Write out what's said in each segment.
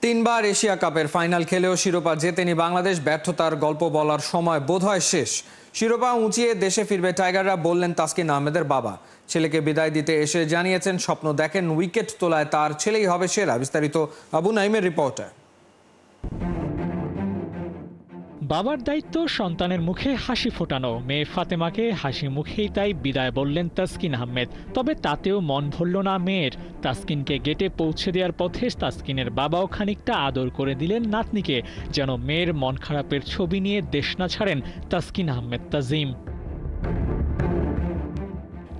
তিনবার এশিয়া কাপের ফাইনাল খেলেও শিরোপা জেতেনি বাংলাদেশ। ব্যর্থতার গল্প বলার সময় বোধহয় শেষ। শিরোপা উঁচিয়ে দেশে ফিরবে টাইগাররা, বললেন তাসকিন আহমেদের বাবা। ছেলেকে বিদায় দিতে এসে জানিয়েছেন স্বপ্ন দেখেন উইকেট তোলায় তার ছেলেই হবে সেরা। বিস্তারিত আবু নাইমের রিপোর্টে। বাবার দায়িত্ব সন্তানের মুখে হাসি ফোটানো। মেয়ে ফাতেমাকে হাসি মুখেই তাই বিদায় বললেন তাসকিন আহমেদ। তবে তাতেও মন ভরল না মেয়ের। তাসকিনকে গেটে পৌঁছে দেওয়ার পথে তাসকিনের বাবাও খানিকটা আদর করে দিলেন নাতনিকে, যেন মেয়ের মন খারাপের ছবি নিয়ে দেশ না ছাড়েন তাসকিন আহমেদ তাজিম।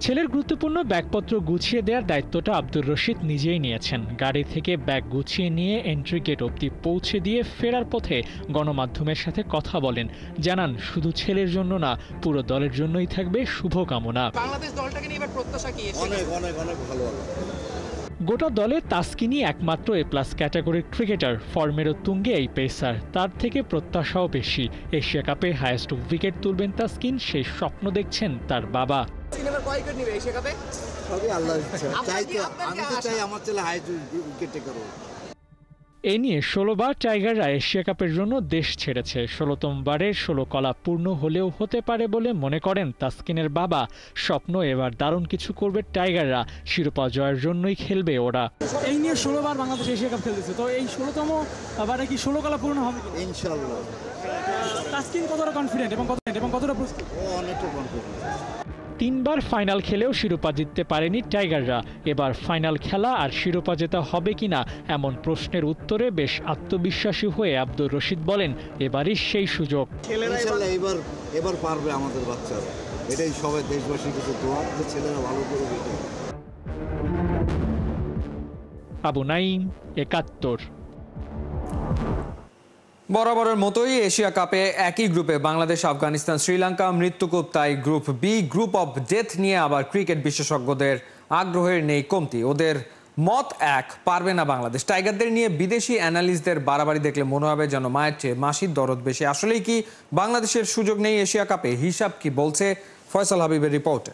ছেলের গুরুত্বপূর্ণ ব্যাগপত্র গুছিয়ে দেওয়ার দায়িত্বটা আব্দুর রশিদ নিজেই নিয়েছেন। গাড়ি থেকে ব্যাগ গুছিয়ে নিয়ে এন্ট্রি গেট অবধি পৌঁছে দিয়ে ফেরার পথে গণমাধ্যমের সাথে কথা বলেন। জানান শুধু ছেলের জন্য না, পুরো দলের জন্যই থাকবে শুভকামনা। বাংলাদেশ দলটাকে নিয়ে এবার প্রত্যাশা কি? অনেক ভালো। গোটা দলে তাসকিনই একমাত্র এ প্লাস ক্যাটাগরির ক্রিকেটার। ফর্মেরও তুঙ্গে এই পেসার, তার থেকে প্রত্যাশাও বেশি। এশিয়া কাপে হাইয়েস্ট উইকেট তুলবেন তাসকিন, সেই স্বপ্ন দেখছেন তার বাবা। এ নিয়ে 16 বার টাইগাররা এশিয়া কাপের জন্য দেশ ছেড়েছে। 16তম বারের 16 কলা পূর্ণ হলেও হতে পারে বলে মনে করেন তাসকিনের বাবা। স্বপ্ন এবার দারুণ কিছু করবে টাইগাররা, শিরোপা জয়ের জন্যই খেলবে ওরা। এই নিয়ে 16 বার বাংলাদেশ এশিয়া কাপ খেলতেছে, তো এই 16তম বারে কি 16 কলা পূর্ণ হবে ইনশাআল্লাহ। তাসকিন কতটা কনফিডেন্ট এবং কতটা প্রস্তুত? অনেকটা কনফিডেন্ট। 3 বার ফাইনাল খেলেও শিরোপা জিততে পারেনি টাইগাররা। এবার ফাইনাল খেলা আর শিরোপা জেতা হবে কিনা এমন প্রশ্নের উত্তরে বেশ আত্মবিশ্বাসী হয়ে আব্দুর রশিদ বলেন, এবারই সেই সুযোগ। এবার পারবে আমাদের বাচ্চারা। এটাই সবাই দেশবাসীর কাছে দোয়া যে ছেলেরা ভালো করবে। আবু নাইম, 71। বরাবরের মতোই এশিয়া কাপে একই গ্রুপে বাংলাদেশ, আফগানিস্তান, শ্রীলঙ্কা, মৃত্যুকূপ। তাই group B, group of death নিয়ে আবার ক্রিকেট বিশেষজ্ঞদের আগ্রহের নেই কমতি। ওদের মত এক, পারবে না বাংলাদেশ। টাইগারদের নিয়ে বিদেশি অ্যানালিস্টদের বাড়াবাড়ি দেখলে মনে হবে যেন মায়ের চেয়ে মাসির দরদ বেশি। আসলেই কি বাংলাদেশের সুযোগ নেই এশিয়া কাপে? হিসাব কি বলছে? ফয়সাল হাবিবের রিপোর্টে।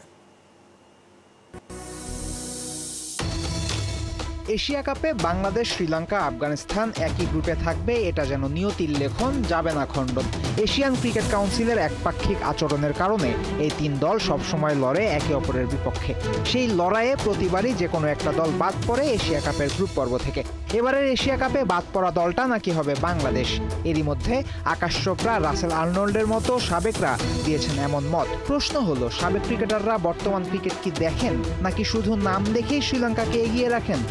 এশিয়া কাপে বাংলাদেশ, শ্রীলঙ্কা, আফগানিস্তান একই গ্রুপে থাকবে, এটা যেন নিয়তির লেখন, যাবে না খণ্ডন। এশিয়ান ক্রিকেট কাউন্সিলের একপাক্ষিক আচরণের কারণে এই 3 দল সবসময় লড়ে একে অপরের বিপক্ষে। সেই লড়াইয়ে প্রতিবারই যে কোনো একটা দল বাদ পড়ে এশিয়া কাপের গ্রুপ পর্ব থেকে। এবারের এশিয়া কাপে বাদ পড়া দলটা নাকি হবে বাংলাদেশ। এরই মধ্যে আকাশ চোপড়া, রাসেল আর্নল্ডের মতো সাবেকরা দিয়েছেন এমন মত। প্রশ্ন হলো, সাবেক ক্রিকেটাররা বর্তমান ক্রিকেট কি দেখেন, নাকি শুধু নাম দেখেই শ্রীলঙ্কাকে এগিয়ে রাখেন?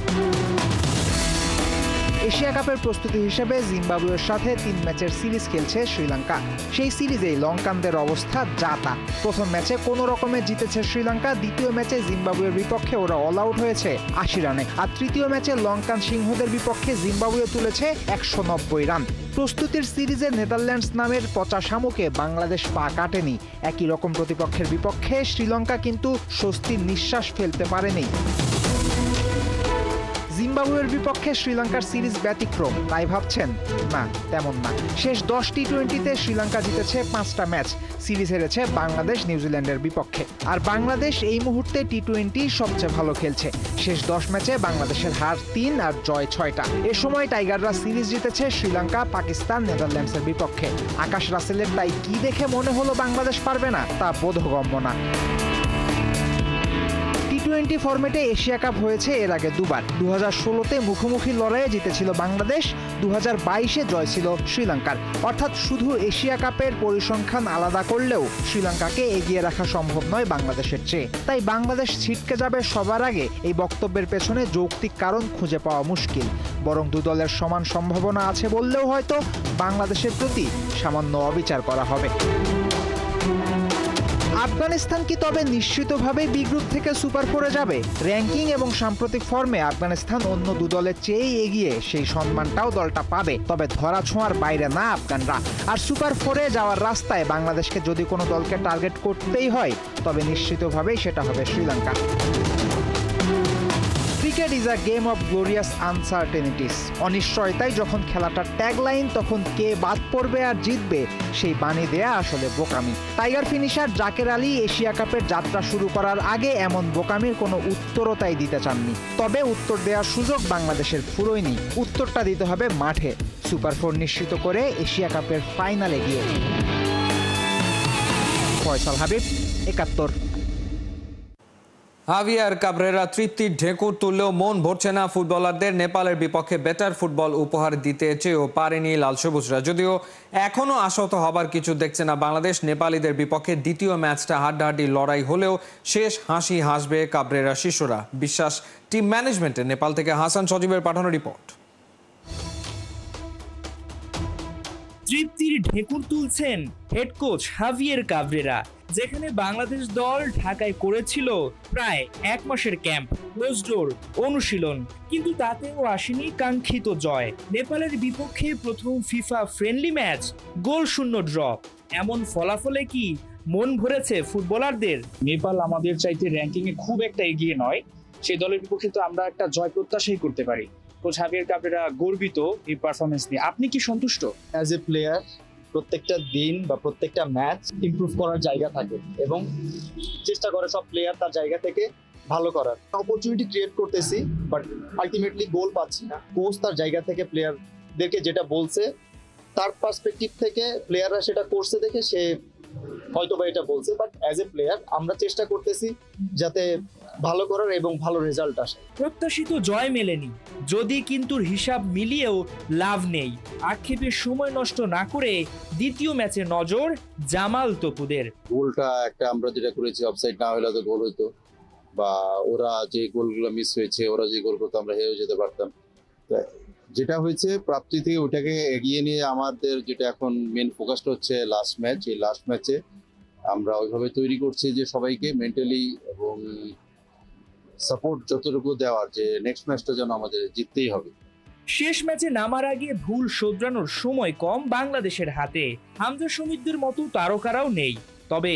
এশিয়া কাপের প্রস্তুতি হিসেবে জিম্বাবুয়ের সাথে 3 ম্যাচের সিরিজ খেলছে শ্রীলঙ্কা। সেই সিরিজেই লঙ্কানদের অবস্থা যা তা। প্রথম ম্যাচে কোনো রকমে জিতেছে শ্রীলঙ্কা, দ্বিতীয় ম্যাচে জিম্বাবুয়ের বিপক্ষে ওরা অল আউট হয়েছে 80 রানে, আর তৃতীয় ম্যাচে লঙ্কান সিংহদের বিপক্ষে জিম্বাবুয়ে তুলেছে 190 রান। প্রস্তুতির সিরিজে নেদারল্যান্ডস নামের পচা শামুকে বাংলাদেশ পা কাটেনি। একই রকম প্রতিপক্ষের বিপক্ষে শ্রীলঙ্কা কিন্তু স্বস্তির নিঃশ্বাস ফেলতে পারেনি। জিম্বাবুয়ের বিপক্ষে শ্রীলঙ্কার সিরিজ ব্যতিক্রম, তাই ভাবছেন? না, তেমন না। শেষ 10 টি-20তে শ্রীলঙ্কা জিতেছে 5টা ম্যাচ, সিরিজ হেরেছে বাংলাদেশ, নিউজিল্যান্ডের বিপক্ষে। আর বাংলাদেশ এই মুহূর্তে টি-20 সবচেয়ে ভালো খেলছে। শেষ 10 ম্যাচে বাংলাদেশের হার 3 আর জয় 6টা। এ সময় টাইগাররা সিরিজ জিতেছে শ্রীলঙ্কা, পাকিস্তান, নেদারল্যান্ডসের বিপক্ষে। আকাশ রাসেলের তাই কি দেখে মনে হলো বাংলাদেশ পারবে না, তা বোধগম্য না। টি-20 ফরম্যাটে এশিয়া কাপ হয়েছে এর আগে 2 বার। 2016-তে মুখোমুখি লড়াইয়ে জিতেছিল বাংলাদেশ, 2022-এ জয় ছিল শ্রীলঙ্কার। অর্থাৎ শুধু এশিয়া কাপের পরিসংখ্যান আলাদা করলেও শ্রীলঙ্কাকে এগিয়ে রাখা সম্ভব নয় বাংলাদেশের চেয়ে। তাই বাংলাদেশ ছিটকে যাবে সবার আগে, এই বক্তব্যের পেছনে যৌক্তিক কারণ খুঁজে পাওয়া মুশকিল। বরং 2 দলের সমান সম্ভাবনা আছে বললেও হয়তো বাংলাদেশের প্রতি সামান্য অবিচার করা হবে। আফগানিস্তান কি তবে নিশ্চিতভাবে বি গ্রুপ থেকে সুপার 4-এ যাবে? র্যাঙ্কিং এবং সাম্প্রতিক ফর্মে আফগানিস্তান অন্য 2 দলের চেয়েই এগিয়ে, সেই সম্মানটাও দলটা পাবে। তবে ধরা ছোঁয়ার বাইরে না আফগানরা। আর সুপার 4-এ যাওয়ার রাস্তায় বাংলাদেশকে যদি কোনো দলকে টার্গেট করতেই হয়, তবে নিশ্চিতভাবেই সেটা হবে Sri Lanka. Cricket is a game of glorious uncertainties. অনিশ্চয়তাই যখন খেলাটার ট্যাগলাইন, তখন কে বাদ পড়বে আর জিতবে সেই বাণী দেয়া আসলে বোকামি। Tiger finisher Jaker Ali Asia কাপের যাত্রা শুরু করার আগে এমন বোকামির কোনো উত্তরও তাই দিতে চাননি। তবে উত্তর দেওয়ার সুযোগ বাংলাদেশের ফুরোয়নি। উত্তরটা দিতে হবে মাঠে, সুপার 4 নিশ্চিত করে এশিয়া কাপের ফাইনালে গিয়ে। ফয়সাল হাবিব, ৭১। হাভিয়ার কাবরেরা তৃপ্তির ঢেকুর তুললেও মন ভরছে না ফুটবলারদের। নেপালের বিপক্ষে বেটার ফুটবল উপহার দিতে চেয়েও পারেনি লাল সবুজরা। যদিও এখনও আশাহত হবার কিছু দেখছে না বাংলাদেশ। নেপালিদের বিপক্ষে দ্বিতীয় ম্যাচটা হাড্ডাহাড্ডি লড়াই হলেও শেষ হাসি হাসবে কাবরেরা শিশুরা। বিশ্বাস টিম ম্যানেজমেন্টে। নেপাল থেকে হাসান সজীবের পাঠানো রিপোর্ট। তৃপ্তির ঢেকুর তুলছেন হেড কোচ হাভিয়ের কাবরেরা। যেখানে বাংলাদেশ দল ঢাকায় করেছিল প্রায় 1 মাসের ক্যাম্প, ক্লোজ ডোর অনুশীলন, কিন্তু তাতেও আসেনি কাঙ্ক্ষিত জয়। নেপালের বিপক্ষে প্রথম ফিফা ফ্রেন্ডলি ম্যাচ গোল শূন্য ড্র। এমন ফলাফলে কি মন ভরেছে ফুটবলারদের? নেপাল আমাদের চাইতে র্যাঙ্কিং এ খুব একটা এগিয়ে নয়, সেই দলের বিপক্ষে তো আমরা একটা জয় প্রত্যাশাই করতে পারি। কোচ হাভিয়ের কাবরেরা গর্বিত এই পারফরমেন্স নিয়ে। আপনি কি সন্তুষ্ট? অ্যাজ এ প্লেয়ার প্রত্যেকটা দিন বা প্রত্যেকটা ম্যাচ ইমপ্রুভ করার জায়গা থাকে এবং চেষ্টা করে সব প্লেয়ার তার জায়গা থেকে ভালো করার। অপরচুনিটি ক্রিয়েট করতেছি, বাট আলটিমেটলি গোল পাচ্ছি না। কোচ তার জায়গা থেকে প্লেয়ারদেরকে যেটা বলছে, তার পার্সপেক্টিভ থেকে প্লেয়াররা সেটা করছে দেখে সে হয়তো বা এটা বলছে, বাট অ্যাজ এ প্লেয়ার আমরা চেষ্টা করতেছি যাতে ভালো করার এবং ভালো রেজাল্ট আসে। প্রত্যাশিত জয় মেলেনি, যদি কিন্তু হিসাব মিলিয়েও লাভ নেই। আক্ষেপের সময় নষ্ট না করে দ্বিতীয় ম্যাচে নজর জামাল তপুদের। গোলটা একটা আমরা যেটা করেছি অফসাইড না হলে তো গোল হইতো, বা ওরা যে গোলগুলো মিস হয়েছে, ওরা যে গোল করতো আমরা হেরে যেতে পারতাম। যেটা হয়েছে প্রাপ্তি থেকে ওটাকে এগিয়ে নিয়ে আমাদের যেটা এখন মেন ফোকাসটা হচ্ছে লাস্ট ম্যাচ। এই লাস্ট ম্যাচে আমরা ওইভাবে তৈরি করছি যে সবাইকে মেন্টালি এবং সাপোর্ট যতটুকু দেওয়ার, যে নেক্সট ম্যাচটা যেন আমাদের জিততেই হবে। শেষ ম্যাচে নামার আগে ভুল শোধরানোর সময় কম বাংলাদেশের হাতে। হামজা শমীদদের মতো তারকারাও নেই, তবে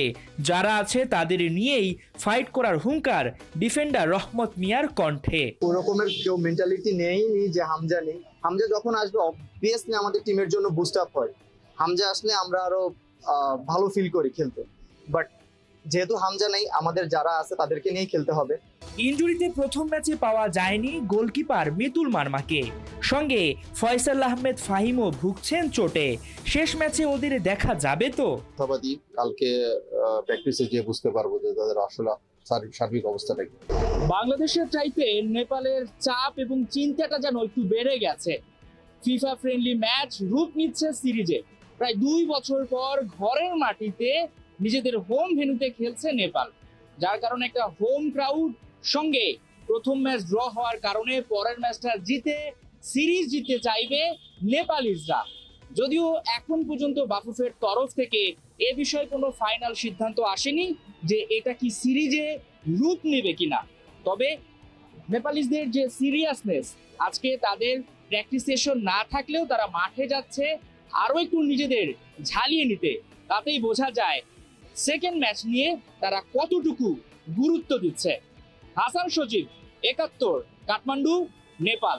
যারা আছে তাদের নিয়েই ফাইট করার হুঙ্কার ডিফেন্ডার রহমত মিয়ার কণ্ঠে। ওরকমের কেউ মেন্টালিটি নেই যে হামজা নেই। হামজা যখন আসবে অবভিয়াসলি আমাদের টিমের জন্য বুস্ট আপ হয়। হামজা আসলে আমরা আরো ভালো ফিল করি খেলতে, বাট যেহেতু হামজা নেই, আমাদের যারা আছে তাদেরকে নিয়েই খেলতে হবে। ইনজুরিতে প্রথম ম্যাচে পাওয়া যায়নি গোলকিপার মিতুল মারমাকে, সঙ্গে ফয়সাল আহমেদ ফাহিমও ভুগছেন চোটে। শেষ ম্যাচে ওদের দেখা যাবে তো? আশাবাদী কালকে প্র্যাকটিসে যে বুঝতে পারবো যে তাদের আসলে সার্বিক অবস্থাটা কি। বাংলাদেশের চাইতে নেপালের চাপ এবং চিন্তাটা যেন একটু বেড়ে গেছে। ফিফা ফ্রেন্ডলি ম্যাচ রূপ নিচ্ছে সিরিজে। প্রায় 2 বছর পর ঘরের মাটিতে নিজেদের হোম ভেন্যুতে খেলছে নেপাল, যার কারণে একটা হোম ক্রাউড, সঙ্গে প্রথম ম্যাচ ড্র হওয়ার কারণে পরের ম্যাচটা জিতে সিরিজ জিততে চাইবে নেপালিজরা। যদিও এখন পর্যন্ত বাফুফের তরফ থেকে এ বিষয়ে কোনো ফাইনাল সিদ্ধান্ত আসেনি যে এটা কি সিরিজে রূপ নেবে কিনা। তবে নেপালিজদের যে সিরিয়াসনেস, আজকে তাদের প্র্যাকটিস সেশন না থাকলেও তারা মাঠে যাচ্ছে আরো একটু নিজেদের ঝালিয়ে নিতে, তাতেই বোঝা যায় সেকেন্ড ম্যাচ নিয়ে তারা কতটুকু গুরুত্ব দিচ্ছে। হাসান সজীব, ৭১, কাঠমান্ডু, নেপাল।